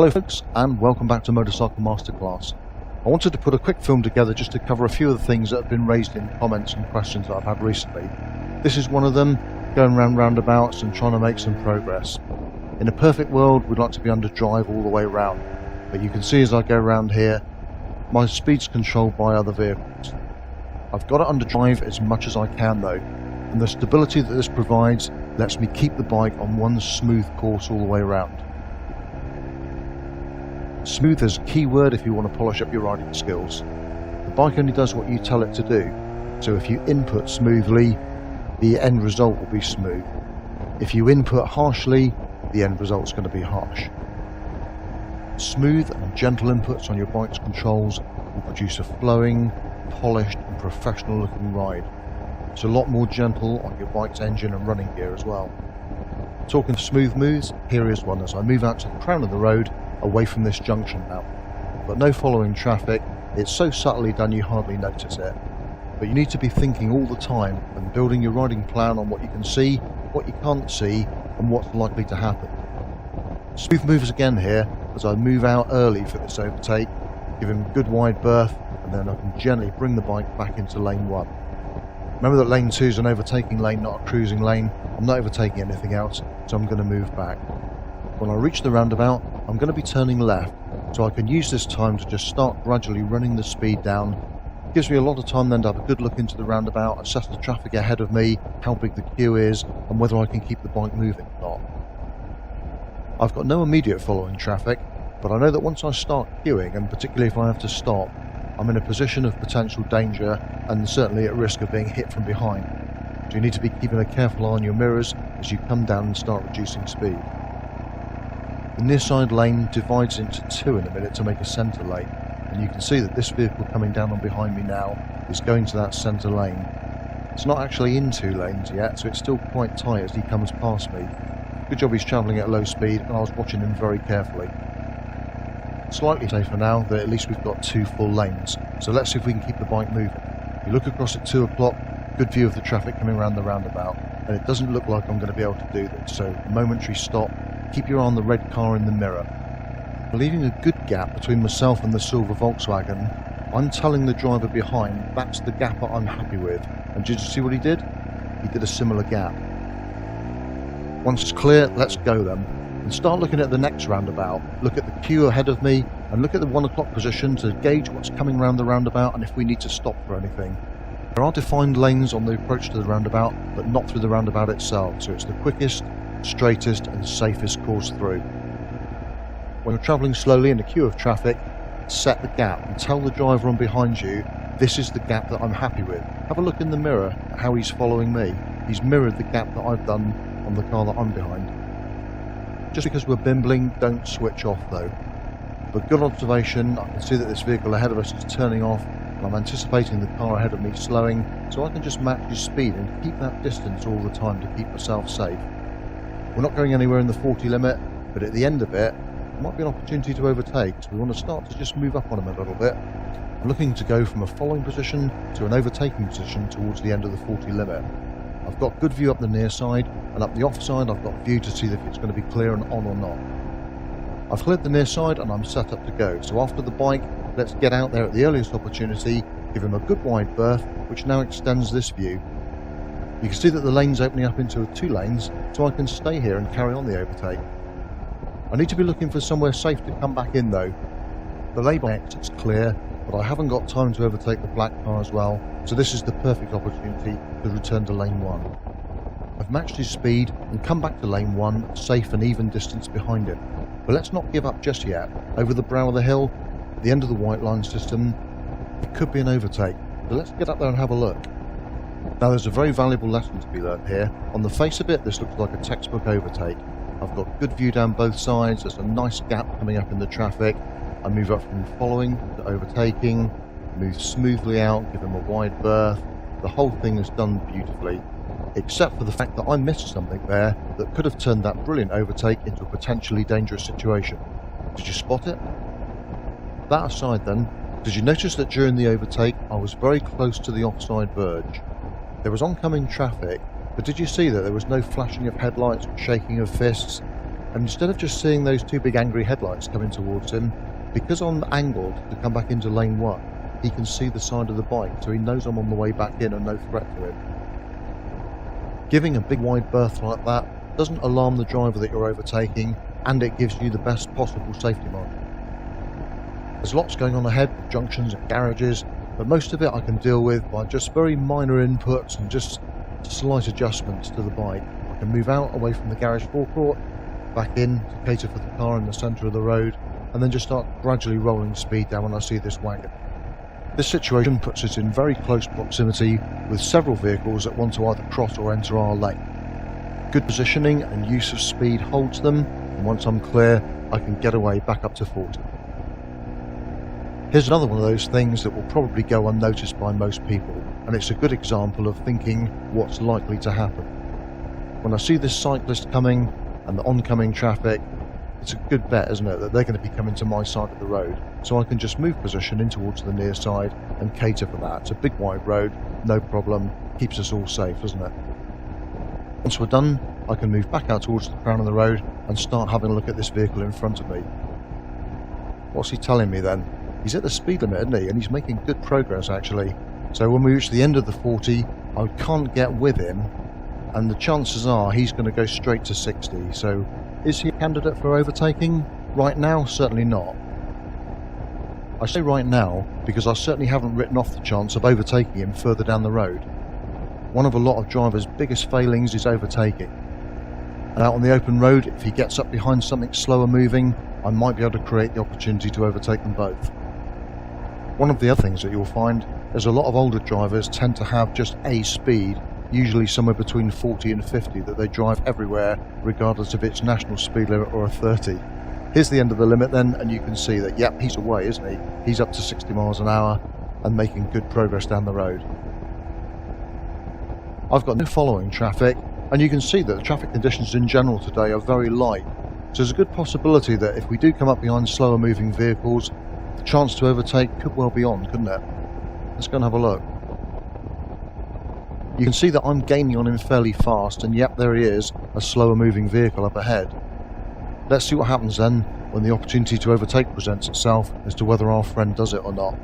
Hello folks, and welcome back to Motorcycle Masterclass. I wanted to put a quick film together just to cover a few of the things that have been raised in comments and questions that I've had recently. This is one of them, going around roundabouts and trying to make some progress. In a perfect world, we'd like to be under drive all the way around, but you can see as I go around here, my speed's controlled by other vehicles. I've got it under drive as much as I can though, and the stability that this provides lets me keep the bike on one smooth course all the way around. Smooth is a key word if you want to polish up your riding skills. The bike only does what you tell it to do, so if you input smoothly, the end result will be smooth. If you input harshly, the end result is going to be harsh. Smooth and gentle inputs on your bike's controls will produce a flowing, polished and professional looking ride. It's a lot more gentle on your bike's engine and running gear as well. Talking smooth moves, here is one as I move out to the crown of the road away from this junction now. But no following traffic, it's so subtly done you hardly notice it. But you need to be thinking all the time and building your riding plan on what you can see, what you can't see and what's likely to happen. Smooth moves again here as I move out early for this overtake, give him a good wide berth and then I can gently bring the bike back into lane 1. Remember that lane 2 is an overtaking lane, not a cruising lane. I'm not overtaking anything else, so I'm going to move back. When I reach the roundabout, I'm going to be turning left, so I can use this time to just start gradually running the speed down. It gives me a lot of time then to have a good look into the roundabout, assess the traffic ahead of me, how big the queue is, and whether I can keep the bike moving or not. I've got no immediate following traffic, but I know that once I start queuing, and particularly if I have to stop, I'm in a position of potential danger and certainly at risk of being hit from behind. So you need to be keeping a careful eye on your mirrors as you come down and start reducing speed. The near side lane divides into 2 in a minute to make a centre lane, and you can see that this vehicle coming down on behind me now is going to that centre lane. It's not actually in 2 lanes yet, so it's still quite tight as he comes past me. Good job he's travelling at low speed and I was watching him very carefully. Slightly safer now that at least we've got 2 full lanes, so let's see if we can keep the bike moving. You look across at 2 o'clock, good view of the traffic coming around the roundabout, and it doesn't look like I'm going to be able to do this, so momentary stop, keep your eye on the red car in the mirror. Leaving a good gap between myself and the silver Volkswagen, I'm telling the driver behind that's the gap that I'm happy with, and did you see what he did? He did a similar gap. Once it's clear, let's go then. And start looking at the next roundabout, look at the queue ahead of me and look at the 1 o'clock position to gauge what's coming round the roundabout and if we need to stop for anything. There are defined lanes on the approach to the roundabout, but not through the roundabout itself, so it's the quickest, straightest and safest course through. When you're travelling slowly in a queue of traffic, set the gap and tell the driver on behind you, this is the gap that I'm happy with. Have a look in the mirror at how he's following me. He's mirrored the gap that I've done on the car that I'm behind. Just because we're bimbling, don't switch off though. But good observation, I can see that this vehicle ahead of us is turning off and I'm anticipating the car ahead of me slowing, so I can just match his speed and keep that distance all the time to keep myself safe. We're not going anywhere in the 40 limit, but at the end of it, there might be an opportunity to overtake, so we want to start to just move up on him a little bit. I'm looking to go from a following position to an overtaking position towards the end of the 40 limit. I've got good view up the near side, and up the off side I've got view to see if it's going to be clear and on or not. I've cleared the near side and I'm set up to go, so after the bike, let's get out there at the earliest opportunity, give him a good wide berth, which now extends this view. You can see that the lane's opening up into 2 lanes, so I can stay here and carry on the overtake. I need to be looking for somewhere safe to come back in though. The lay-by exit's clear, but I haven't got time to overtake the black car as well, so this is the perfect opportunity to return to lane 1. I've matched his speed and come back to lane 1 at safe and even distance behind him. But let's not give up just yet. Over the brow of the hill, at the end of the white line system, it could be an overtake, so let's get up there and have a look. Now there's a very valuable lesson to be learned here. On the face of it, this looks like a textbook overtake. I've got good view down both sides, there's a nice gap coming up in the traffic. I move up from following to overtaking, move smoothly out, give him a wide berth. The whole thing is done beautifully, except for the fact that I missed something there that could have turned that brilliant overtake into a potentially dangerous situation. Did you spot it? That aside then, did you notice that during the overtake I was very close to the offside verge? There was oncoming traffic, but did you see that there was no flashing of headlights or shaking of fists? and instead of just seeing those two big angry headlights coming towards him, because I'm angled to come back into lane 1, he can see the side of the bike, so he knows I'm on the way back in and no threat to him. Giving a big wide berth like that doesn't alarm the driver that you're overtaking, and it gives you the best possible safety margin. There's lots going on ahead with junctions and garages, but most of it I can deal with by just very minor inputs and just slight adjustments to the bike. I can move out away from the garage forecourt, back in to cater for the car in the centre of the road, and then just start gradually rolling speed down when I see this wagon. This situation puts us in very close proximity with several vehicles that want to either cross or enter our lane. Good positioning and use of speed holds them, and once I'm clear, I can get away back up to 40. Here's another one of those things that will probably go unnoticed by most people, and it's a good example of thinking what's likely to happen. When I see this cyclist coming and the oncoming traffic, it's a good bet, isn't it, that they're going to be coming to my side of the road, so I can just move position in towards the near side and cater for that. It's a big wide road, no problem, keeps us all safe, doesn't it? Once we're done, I can move back out towards the crown of the road and start having a look at this vehicle in front of me. What's he telling me then? He's at the speed limit, isn't he? And he's making good progress actually. So when we reach the end of the 40, I can't get with him, and the chances are he's going to go straight to 60. So is he a candidate for overtaking? Right now, certainly not. I say right now because I certainly haven't written off the chance of overtaking him further down the road. One of a lot of drivers' biggest failings is overtaking. And out on the open road, if he gets up behind something slower moving, I might be able to create the opportunity to overtake them both. One of the other things that you'll find is a lot of older drivers tend to have just a speed, usually somewhere between 40 and 50, that they drive everywhere, regardless if it's national speed limit or a 30. Here's the end of the limit then, and you can see that, yep, he's away, isn't he? He's up to 60 miles an hour and making good progress down the road. I've got no following traffic, and you can see that the traffic conditions in general today are very light, so there's a good possibility that if we do come up behind slower moving vehicles, the chance to overtake could well be on, couldn't it? Let's go and have a look. You can see that I'm gaining on him fairly fast, and yep, there he is, a slower moving vehicle up ahead. Let's see what happens then when the opportunity to overtake presents itself as to whether our friend does it or not.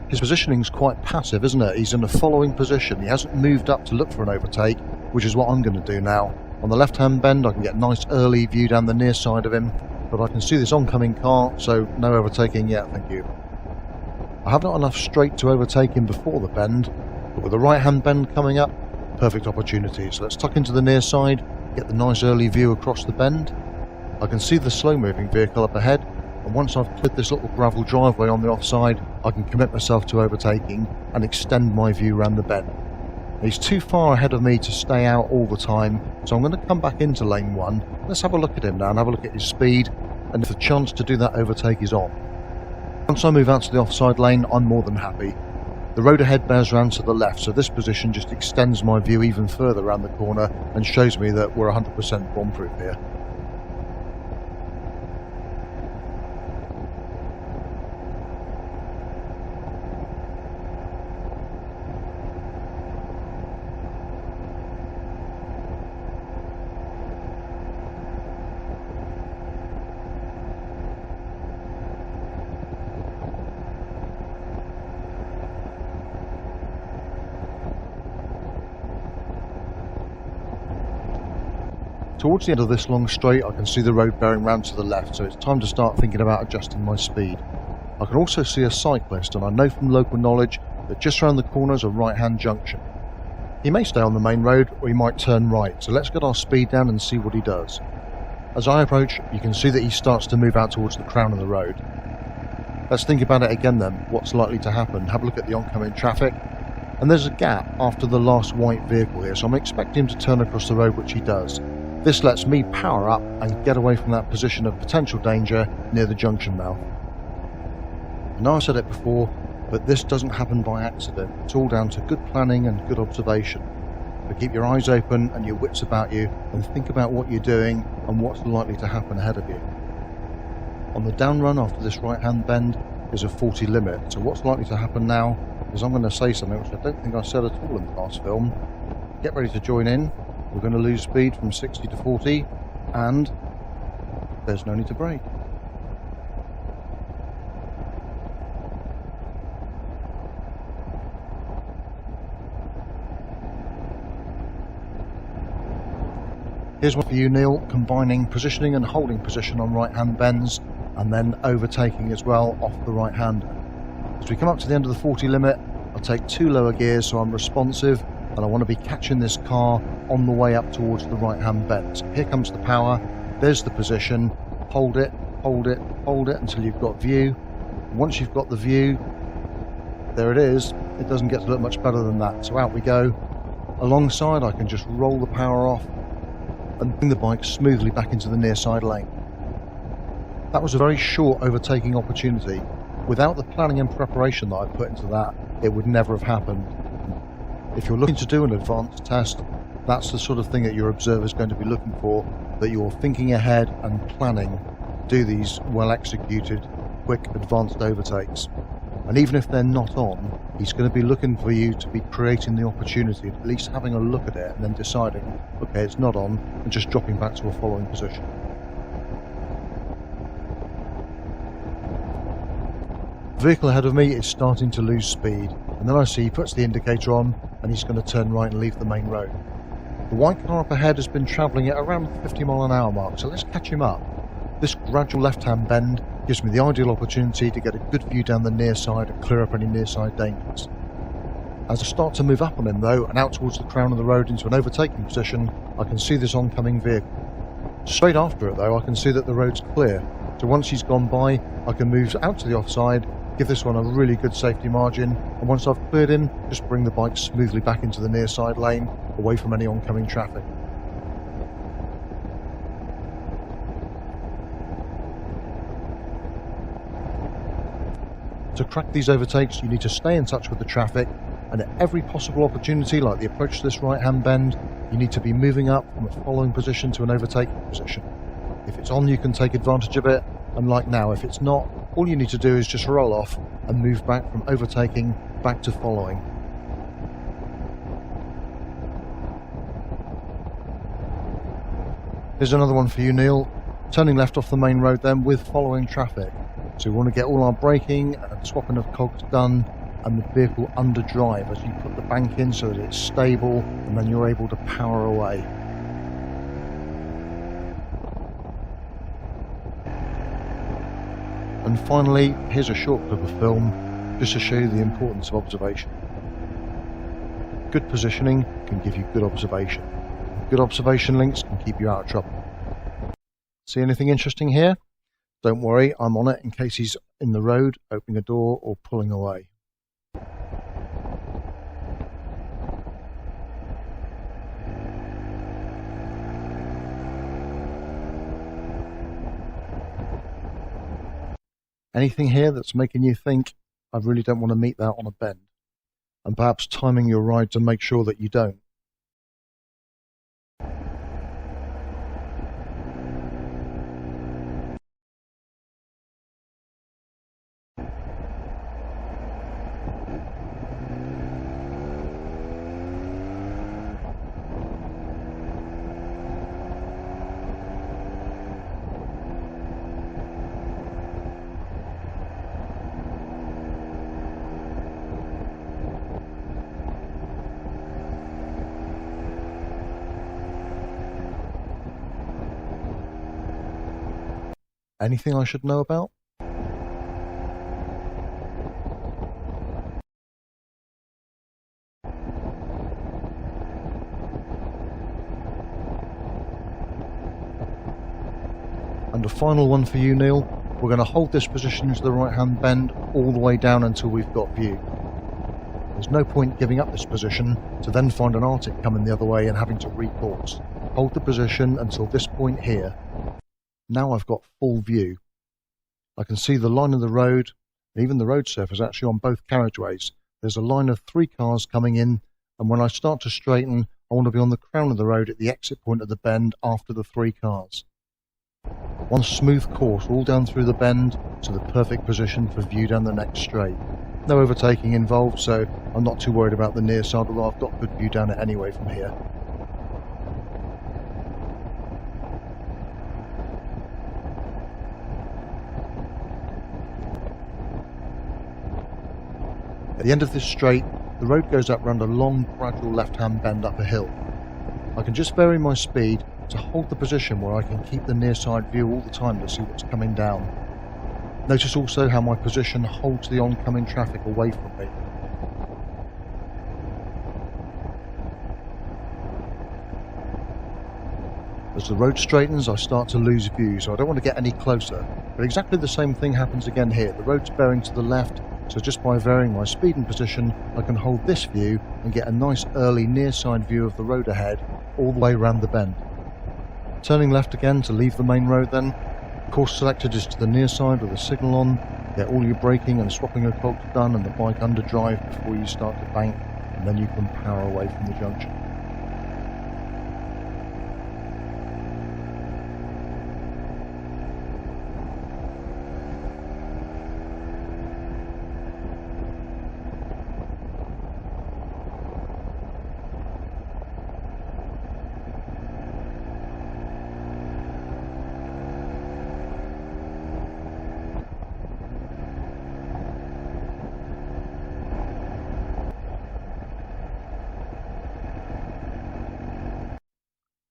His positioning's quite passive, isn't it? He's in a following position. He hasn't moved up to look for an overtake, which is what I'm going to do now. On the left-hand bend, I can get a nice early view down the near side of him, but I can see this oncoming car, so no overtaking yet, thank you. I have not enough straight to overtake him before the bend, but with the right-hand bend coming up, perfect opportunity. So let's tuck into the near side, get the nice early view across the bend. I can see the slow-moving vehicle up ahead, and once I've cleared this little gravel driveway on the offside, I can commit myself to overtaking and extend my view around the bend. He's too far ahead of me to stay out all the time, so I'm going to come back into lane 1. Let's have a look at him now and have a look at his speed, and if the chance to do that overtake is on. Once I move out to the offside lane, I'm more than happy. The road ahead bears round to the left, so this position just extends my view even further around the corner and shows me that we're 100% bomb-proof here. Towards the end of this long straight, I can see the road bearing round to the left, so it's time to start thinking about adjusting my speed. I can also see a cyclist, and I know from local knowledge that just around the corner is a right-hand junction. He may stay on the main road, or he might turn right, so let's get our speed down and see what he does. As I approach, you can see that he starts to move out towards the crown of the road. Let's think about it again then, what's likely to happen. Have a look at the oncoming traffic, and there's a gap after the last white vehicle here, so I'm expecting him to turn across the road, which he does. This lets me power up and get away from that position of potential danger near the junction mouth. I know I said it before, but this doesn't happen by accident. It's all down to good planning and good observation. So keep your eyes open and your wits about you, and think about what you're doing and what's likely to happen ahead of you. On the down run after this right-hand bend is a 40 limit, so what's likely to happen now is I'm going to say something which I don't think I said at all in the last film. Get ready to join in. We're going to lose speed from 60 to 40, and there's no need to brake. Here's one for you, Neil, combining positioning and holding position on right-hand bends, and then overtaking as well off the right-hander. As we come up to the end of the 40 limit, I'll take 2 lower gears so I'm responsive, and I want to be catching this car on the way up towards the right-hand bend. So here comes the power, there's the position, hold it, hold it, hold it until you've got view. Once you've got the view, there it is. It doesn't get to look much better than that. So out we go. Alongside, I can just roll the power off and bring the bike smoothly back into the near side lane. That was a very short overtaking opportunity. Without the planning and preparation that I put into that, it would never have happened. If you're looking to do an advanced test, that's the sort of thing that your observer is going to be looking for, that you're thinking ahead and planning to do these well executed, quick advanced overtakes. And even if they're not on, he's going to be looking for you to be creating the opportunity, at least having a look at it and then deciding, okay, it's not on, and just dropping back to a following position. The vehicle ahead of me is starting to lose speed, and then I see he puts the indicator on and he's going to turn right and leave the main road. The white car up ahead has been travelling at around the 50 mile an hour mark, so let's catch him up. This gradual left-hand bend gives me the ideal opportunity to get a good view down the near side and clear up any near side dangers. As I start to move up on him though, and out towards the crown of the road into an overtaking position, I can see this oncoming vehicle. Straight after it though, I can see that the road's clear, so once he's gone by, I can move out to the offside, give this one a really good safety margin, and once I've cleared him, just bring the bike smoothly back into the near side lane, away from any oncoming traffic. To crack these overtakes, you need to stay in touch with the traffic, and at every possible opportunity, like the approach to this right-hand bend, you need to be moving up from a following position to an overtaking position. If it's on, you can take advantage of it, and like now, if it's not, all you need to do is just roll off and move back from overtaking back to following. Here's another one for you, Neil. Turning left off the main road then with following traffic. So we want to get all our braking and swapping of cogs done and the vehicle under drive as you put the bank in so that it's stable, and then you're able to power away. And finally, here's a short clip of film just to show you the importance of observation. Good positioning can give you good observation. Good observation links can keep you out of trouble. See anything interesting here? Don't worry, I'm on it in case he's in the road, opening a door or pulling away. Anything here that's making you think, I really don't want to meet that on a bend? And perhaps timing your ride to make sure that you don't. Anything I should know about? And a final one for you, Neil. We're going to hold this position into the right-hand bend all the way down until we've got view. There's no point giving up this position to then find an Arctic coming the other way and having to recourse. Hold the position until this point here. Now I've got full view. I can see the line of the road, and even the road surface actually on both carriageways. There's a line of 3 cars coming in, and when I start to straighten, I want to be on the crown of the road at the exit point of the bend after the 3 cars. One smooth course all down through the bend to the perfect position for view down the next straight. No overtaking involved, so I'm not too worried about the near side, although I've got good view down it anyway from here. At the end of this straight, the road goes up round a long, gradual left-hand bend up a hill. I can just vary my speed to hold the position where I can keep the near side view all the time to see what's coming down. Notice also how my position holds the oncoming traffic away from me. As the road straightens, I start to lose view, so I don't want to get any closer, but exactly the same thing happens again here. The road's bearing to the left, so just by varying my speed and position, I can hold this view and get a nice early near side view of the road ahead, all the way around the bend. Turning left again to leave the main road then. Course selected is to the near side with a signal on. Get all your braking and swapping of cogs done and the bike under drive before you start to bank, and then you can power away from the junction.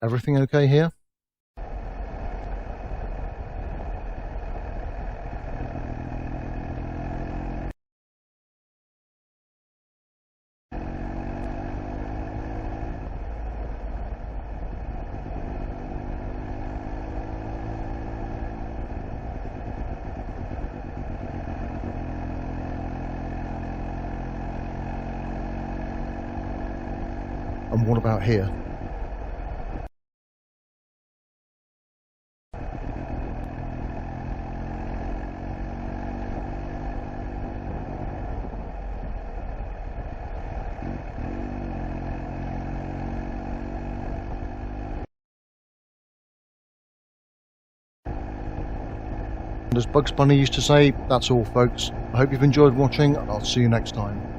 Everything okay here? And what about here? And as Bugs Bunny used to say, that's all folks. I hope you've enjoyed watching and I'll see you next time.